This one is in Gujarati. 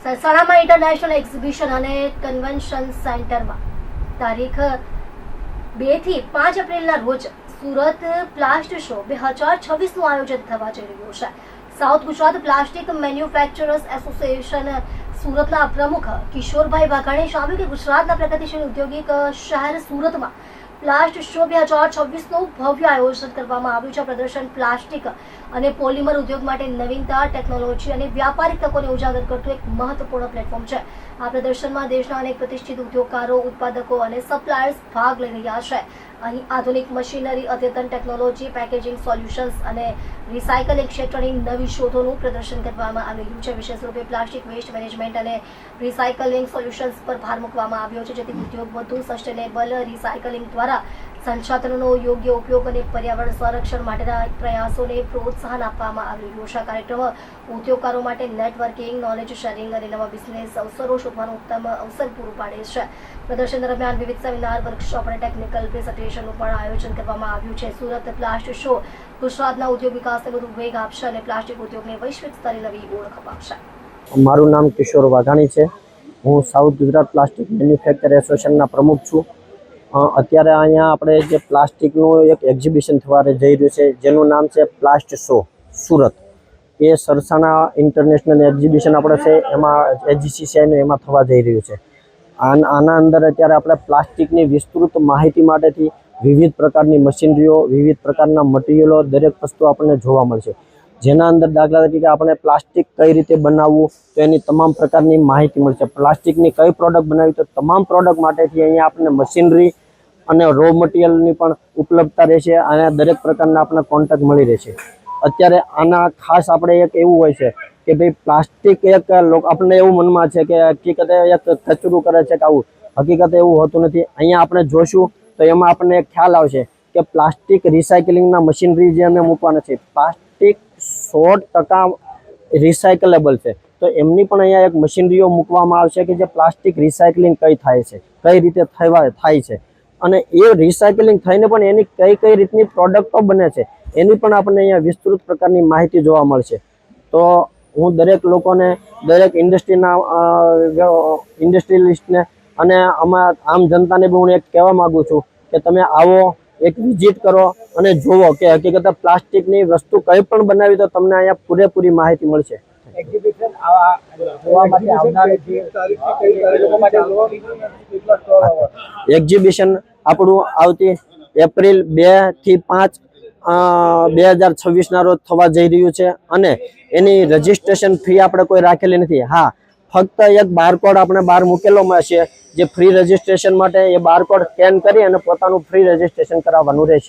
સસાણામાં ઇન્ટરનેશનલ એક્ઝિબિશન અને કન્વેન્શન સેન્ટરમાં તારીખ 2 થી 5 એપ્રિલના રોજ સુરત પ્લાસ્ટ શો 2026નું આયોજન થવા જઈ રહ્યું છે. South Gujarat plastic manufacturers association સુરતના પ્રમુખ કિશોરભાઈ વાઘાણીએ જણાવ્યું કે ગુજરાતના પ્રગતિશીલ ઔદ્યોગિક શહેર સુરતમાં પ્લાસ્ટ શો 2026નું ભવ્ય આયોજન કરવામાં આવ્યું છે. પ્રદર્શન પ્લાસ્ટિક અને પોલિમર ઉદ્યોગ માટે નવીનતા, ટેકનોલોજી અને વ્યાપારિક તકોને ઉજાગર કરતું એક મહત્વપૂર્ણ પ્લેટફોર્મ છે. આ પ્રદર્શનમાં દેશના અનેક પ્રતિષ્ઠિત ઉદ્યોગકારો, ઉત્પાદકો અને સપ્લાયર્સ ભાગ લઈ રહ્યા છે. અહીં આધુનિક મશીનરી, અદ્યતન ટેકનોલોજી, પેકેજિંગ સોલ્યુશન્સ અને રિસાયકલિંગ ક્ષેત્રની નવી શોધોનું પ્રદર્શન કરવામાં આવી રહ્યું છે. વિશેષ રૂપે પ્લાસ્ટિક વેસ્ટ મેનેજમેન્ટ અને રિસાયકલિંગ સોલ્યુશન્સ પર ભાર મૂકવામાં આવ્યો છે, જેથી ઉદ્યોગ વધુ સસ્ટેનેબલ રિસાયકલિંગ દ્વારા સંસાધનોનો યોગ્ય ઉપયોગ અને પર્યાવરણ સંરક્ષણ માટેના પ્રયાસોને પ્રોત્સાહન આપવામાં આવી રહ્યું છે. કાર્યક્રમ ઉદ્યોગકારો માટે નેટવર્કિંગ, નોલેજ શેરિંગ અને નવા બિઝનેસ અવસરો શોધવાનો ઉત્તમ અવસર પૂરું પાડે છે. પ્રદર્શન દરમિયાન વિવિધ સેમિનાર, વર્કશોપ અને ટેકનિકલ પ્રેઝન્ટેશનનું પણ આયોજન કરવામાં આવ્યું છે. સુરત પ્લાસ્ટ શો ગુજરાતના ઉદ્યોગ વિકાસને વધુ વેગ આપશે અને પ્લાસ્ટિક ઉદ્યોગને વૈશ્વિક સ્તરે નવી ઓળખ અપાવશે. મારું નામ કિશોર વાઘાણી છે. હું સાઉથ ગુજરાત પ્લાસ્ટિક મેન્યુફેક્ચર એસોસિએશનના પ્રમુખ છું. અત્યારે અહીંયા આપણે જે પ્લાસ્ટિકનું એક એક્ઝિબિશન થવા જઈ રહ્યું છે, જેનું નામ છે પ્લાસ્ટ શો સુરત. એ સરસાણા ઇન્ટરનેશનલ એક્ઝિબિશન આપણે છે, એમાં એજીસીસીઆઈનું એમાં થવા જઈ રહ્યું છે. આના અંદર અત્યારે આપણે પ્લાસ્ટિકની વિસ્તૃત માહિતી માટેથી વિવિધ પ્રકારની મશીનરીઓ, વિવિધ પ્રકારના મટીરિયલો, દરેક વસ્તુ આપણને જોવા મળશે. જેના અંદર દાખલા તરીકે આપણે પ્લાસ્ટિક કઈ રીતે બનાવવું તો એની તમામ પ્રકારની માહિતી મળશે. પ્લાસ્ટિકની કઈ પ્રોડક્ટ બનાવી તો તમામ પ્રોડક્ટ માટેથી અહીંયા આપણને મશીનરી અને રો મટીરિયલની પણ ઉપલબ્ધતા રહેશે અને દરેક પ્રકારના આપણને કોન્ટેક્ટ મળી રહેશે. અત્યારે આના ખાસ આપણે એક એવું હોય છે કે ભાઈ પ્લાસ્ટિક એક આપણને એવું મનમાં છે કે હકીકતે એક કચરું કરે છે કે આવું, હકીકતે એવું હોતું નથી. અહીંયા આપણે જોશું તો એમાં આપણને એક ખ્યાલ આવશે કે પ્લાસ્ટિક રિસાયકલિંગના મશીનરી જે અમે મૂકવાના છે, પ્લાસ્ટિક 100% રિસાયકલેબલ છે, તો એમની પણ અહીંયા એક મશીનરીઓ મૂકવામાં આવશે કે જે પ્લાસ્ટિક રિસાયકલિંગ કઈ થાય છે, કઈ રીતે થાય છે અને એ રિસાયકલિંગ થઈને પણ એની કઈ રીતની પ્રોડક્ટો બને છે એની પણ આપણને અહીંયા વિસ્તૃત પ્રકારની માહિતી જોવા મળશે. તો હું દરેક લોકોને, દરેક ઇન્ડસ્ટ્રીયલિસ્ટને અને આમ જનતાને બી હું એક કહેવા માગું છું કે તમે આવો, એક વિઝિટ કરો અને જુઓ કે હકીકતે પ્લાસ્ટિકની વસ્તુ કંઈ પણ બનાવી તો તમને અહીંયા પૂરેપૂરી માહિતી મળશે. એક્ઝિબિશન આપણું આવતી એપ્રિલ 2 થી 5 2026ના રોજ થવા જઈ રહ્યું છે અને એની રજીસ્ટ્રેશન ફી આપણે કોઈ રાખેલી નથી. હા, ફક્ત એક બારકોડ આપણે બહાર મૂકેલો છે જે ફ્રી રજીસ્ટ્રેશન માટે, એ બારકોડ સ્કેન કરી અને પોતાનું ફ્રી રજીસ્ટ્રેશન કરાવવાનું રહેશે.